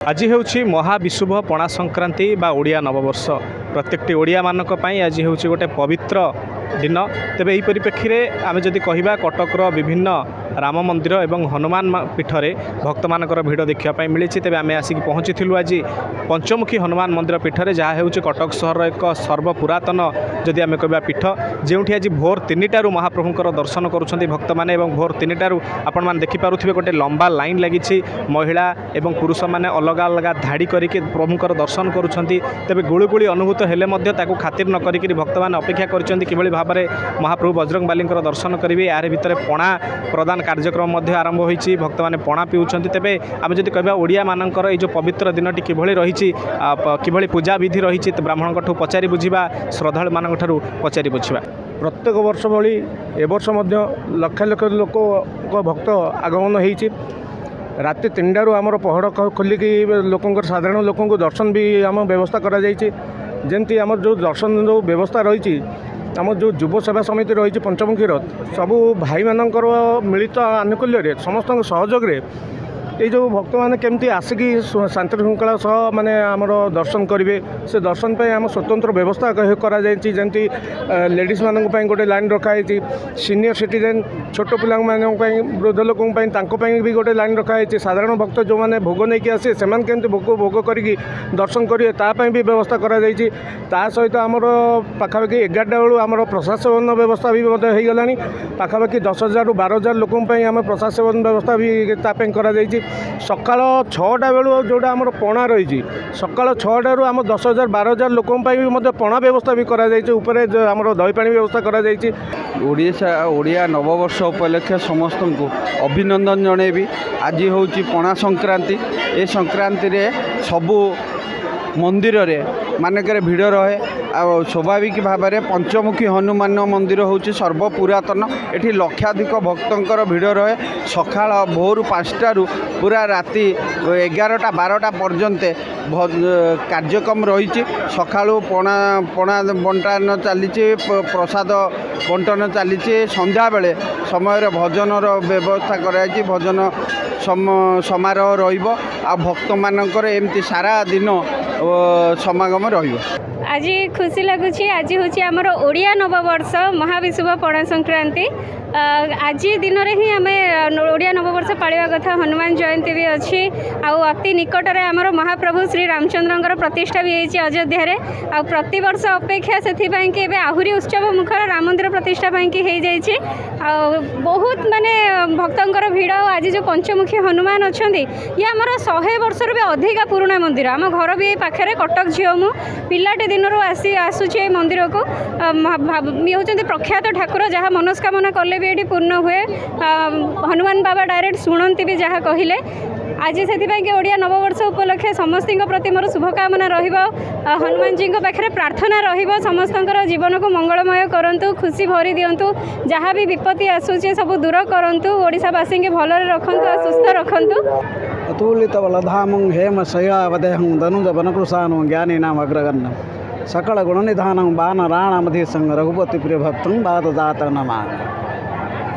आज हूँ महाविशुभ पणा संक्रांति बा ओडिया नववर्ष प्रत्येकटी ओडिया मानक पई आज हूँ गोटे पवित्र दिन। तेबे यही परिप्रेक्षी में आम जदि कहवा कटकर विभिन्न राम मंदिर एवं हनुमान पीठरे भक्त मानकर भिड़ देखापी मिली। तेबे आम आसिक पहुँची आज पंचमुखी हनुमान मंदिर पीठरे जहाँ हूँ कटक सहर एक सर्वपुरातन जदि आम कहवा पीठ जो आज भोर 3टारू महाप्रभुंर दर्शन करुँच भक्त मैंने भोर 3टारू आपण मैंने देखिपे गोटे लंबा लाइन लगी महिला एवं पुरुष मैंने अलग अलग धाड़ी करके प्रभुंर दर्शन करुँच। तेबे गुळुगुळी अनुभूत हेले खातिर न करी भक्त मैंने अपेक्षा कर भाव में महाप्रभु बजरंग बाली दर्शन करेंगे। यार भितर पणा प्रदान कार्यक्रम आरंभ होती भक्त मैंने पणा पिउछंती। तेबे आम जदि कहबा ओडिया मानकर ये जो पवित्र दिनटी किभଳି रही किभଳି पूजा विधि रही ब्राह्मण पचारि बुझा श्रद्धालु मान पचारि बुझा। प्रत्येक वर्ष भली ए वर्ष लक्ष लक्ष लोक भक्त आगमन होती। राति 3टारू आमर पहड़ खोलिकी लोक साधारण लोक दर्शन भी आम व्यवस्था करमती आम जो दर्शन जो व्यवस्था रही आम जो युव सेवा समिति रही पंचमुखीर सबू भाई मानकर मिलित आनुकूल्य समस्त सहयोग ये जो भक्त मैंने केमती आसिकी शांति श्रृंखला सह माने आमर दर्शन करेंगे से दर्शन पे आम स्वतंत्र व्यवस्था जमी लेडीज मान गोटे लाइन रखाई सीनियर सिटीजेन छोट पिला वृद्ध लोक भी गोटे लाइन रखाई साधारण भक्त जो मैंने भोग नहीं आसे से भोग करके दर्शन करेंगे तापाई भी व्यवस्था करा सहित आमर पाखापाखि 11टा बेलू आम प्रशासन व्यवस्था भी होगा पाखापाखि 10,000 ରୁ 12,000 लोक आम प्रशासन व्यवस्था भी तापाई करा सकाल 6टा बेलू जोटा आम पणा रही सकाल 6टारू आम 10,000 12,000 लोक भी पणा व्यवस्था भी आम दही पानी व्यवस्था करा ओडिया नववर्ष उपलक्षे समस्त को अभिनंदन जनइबी। आज हूँ पणा संक्रांति ए संक्रांति रे सबू मंदिर रे मानक भिड़ रहे स्वाभाविक भाव में पंचमुखी हनुमान मंदिर हूँ सर्वपुरातन एठी लक्षाधिक भक्तंकर भिड़ रहे सकाळ भोर 5टारू पूरा राति 11टा 12टा पर्यंत कार्यक्रम रही सकाळू पणा पणा बंटन चली प्रसाद बंटन चली संध्या बेले समय भजनर व्यवस्था कराई भजन समारोह रहिबो आ भक्त मानकर एमती सारा दिन समागम रहिबो। आज खुशी लगुच आज हूँ आमर ओडिया नववर्ष महाविशुभ पणा संक्रांति आज दिन में ही आम ओडिया नववर्ष पालिबा कथा हनुमान जयंती भी अच्छी अति निकटर आमर महाप्रभु श्री रामचंद्र प्रतिष्ठा भी होती अयोध्या रे आ प्रति वर्ष अपेक्षा से आहरी उत्सव मुखर राम मंदिर प्रतिष्ठा की हो जाइए बहुत माने भक्तंकर भिड़ आज जो पंचमुखी हनुमान अच्छा ये आमर 100 वर्ष भी अधिका पुराना मंदिर आम घर भी पाखे कटक झील मु पिलाटे दिन आसूचे मंदिर को हूँ प्रख्यात ठाकुर जहाँ मनस्कामना कले भी ये पूर्ण हुए हनुमान बाबा डायरेक्ट शुणती भी जहाँ कहले आज से ओडिया नववर्ष उपलक्षे समस्त प्रति मोर शुभकामना हनुमान जी पाखे प्रार्थना समस्त जीवन को मंगलमय करूँ खुशी भरी दिंतु जहाँ भी विपत्ति आसूचे सब दूर करूँ ओडिशावासी के भलरे रखु सुस्थ रखु। अतुलित बलधामं हेम शयावदेहं धनुज वनकृशानं ज्ञानीनाम अग्रगण्यं सकल गुणनिधानं बाण राणामधि संग रघुपति प्रिय भक्तं बाददात नमामि।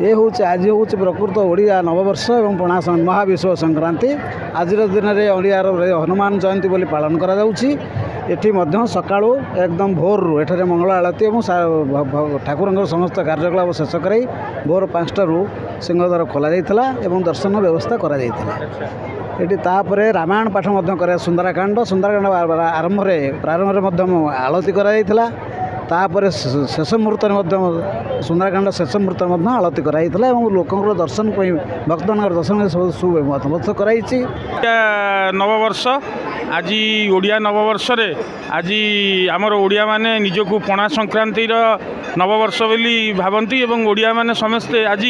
ये हूँ आज हूँ प्रकृत ओडिया नववर्ष और पणा महाविश्व संक्रांति आज दिन में ओडियार हनुमान जयंती बोली पालन करा एठी मध्य सकाळू एकदम भोर एठारे मंगल आलती और ठाकुर समस्त कार्यकलाप शेष कर भोर 5टारू सिंहद्वार खोल जाता और दर्शन व्यवस्था करा एटी तापरे रामायण पाठ कर सुंदरकांड आरंभ प्रारंभ आलती करा तापर शेष मुहूर्त सुंदरकांड शेष मुहूर्त आलती कराइला लोक दर्शन भक्तों दर्शन सब सुव्यवस्था कराई। नववर्ष आज ओडिया नववर्ष रे आज आमर ओडिया माने निजको पणा संक्रांतिर नववर्ष बोली भावती एवं ओडिया माने समस्ते आज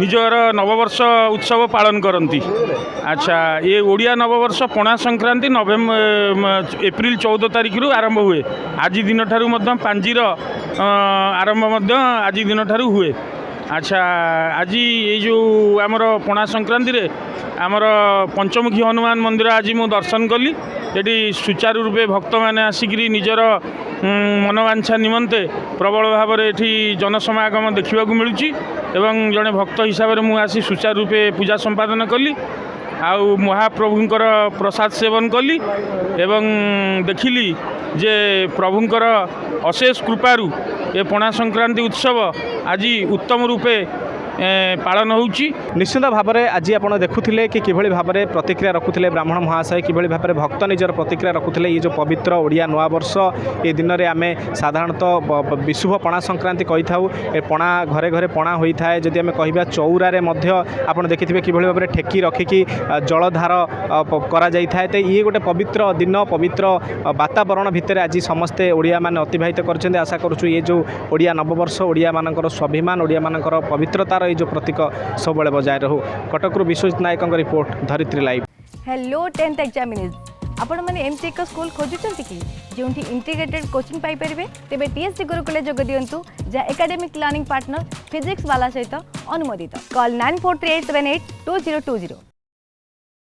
निजर नववर्ष उत्सव पालन करती। अच्छा ये ओडिया नववर्ष पणा संक्रांति एप्रिल 14 तारिख रु आरंभ हुए आज दिन ठारू पांजीर आरंभ आज दिन ठारू हुए। अच्छा आज ये जो आमर पणा संक्रांति रे आमर पंचमुखी हनुमान मंदिर आज मु दर्शन कली ये सुचारू रूपे भक्त मैंने आसिक निजर मनोवांछा निमंते प्रबल भाव में ये जनसमागम देखा मिलूँ एवं जड़े भक्त हिसाब से मुझे सुचारू रूपे पूजा संपादन कली ଆଉ ମହାପ୍ରଭୁଙ୍କର ପ୍ରସାଦ ସେବନ କଲି ଏବଂ ଦେଖିଲି ଯେ ପ୍ରଭୁଙ୍କର ଅଶେଷ କୃପାରୁ ଏ ପଣା ସଂକ୍ରାନ୍ତି ଉତ୍ସବ ଆଜି ଉତ୍ତମ ରୂପେ ପାଳନ ହେଉଛି। ନିଶ୍ଚିତ ଭାବରେ ଆଜି ଆପଣ ଦେଖୁଥିଲେ କି କିଭଳି ଭାବରେ ପ୍ରତିକ୍ରିୟା ରଖୁଥିଲେ ବ୍ରାହ୍ମଣ ମହାଶୟ, କିଭଳି ଭାବରେ ଭକ୍ତ ନିଜର ପ୍ରତିକ୍ରିୟା ରଖୁଥିଲେ। ଏ ଯେଉଁ ପବିତ୍ର ଓଡ଼ିଆ ନୂଆବର୍ଷ ଏ ଦିନରେ ଆମେ ସାଧାରଣତଃ ବିଶୁଭ ପଣା ସଂକ୍ରାନ୍ତି କହିଥାଉ। ଏ ପଣା ଘରେ ଘରେ ପଣା ହୋଇଥାଏ। ଯଦି ଆମେ କହିବା ଚଉରାରେ ମଧ୍ୟ ଆପଣ ଦେଖିଥିବେ କିଭଳି ଭାବରେ ଠେକି ରଖିକି ଜଳଧାର କରାଯାଇଥାଏ। ତ ଇଏ ଗୋଟେ ପବିତ୍ର ଦିନ, ପବିତ୍ର ବାତାବରଣ ଭିତରେ ଆଜି ସମସ୍ତେ ଓଡ଼ିଆମାନେ ଅତିବାହିତ କରିଛନ୍ତି। ଆଶା କରୁଛୁ ଏ ଯେଉଁ ଓଡ଼ିଆ ନବବର୍ଷ ଓଡ଼ିଆମାନଙ୍କର ସ୍ୱାଭିମାନ, ଓଡ଼ିଆମାନଙ୍କର ପବିତ୍ରତାର এই যে প্রতীক সবুলে বজায় রহু। কটকরু বিশ্বজিৎ নায়কଙ୍କ report Dharitri live. Hello 10th examinees आपण मैंने एमती एक स्कूल खोजुंट कि जो इंटीग्रेटेड कोचिंग पाइपर तेज टीएससी गुरुकुल जोग दिंतु जहाँ एकेडमिक लर्निंग पार्टनर फिजिक्स वाला सहित अनुमोदित। कॉल 9438782020।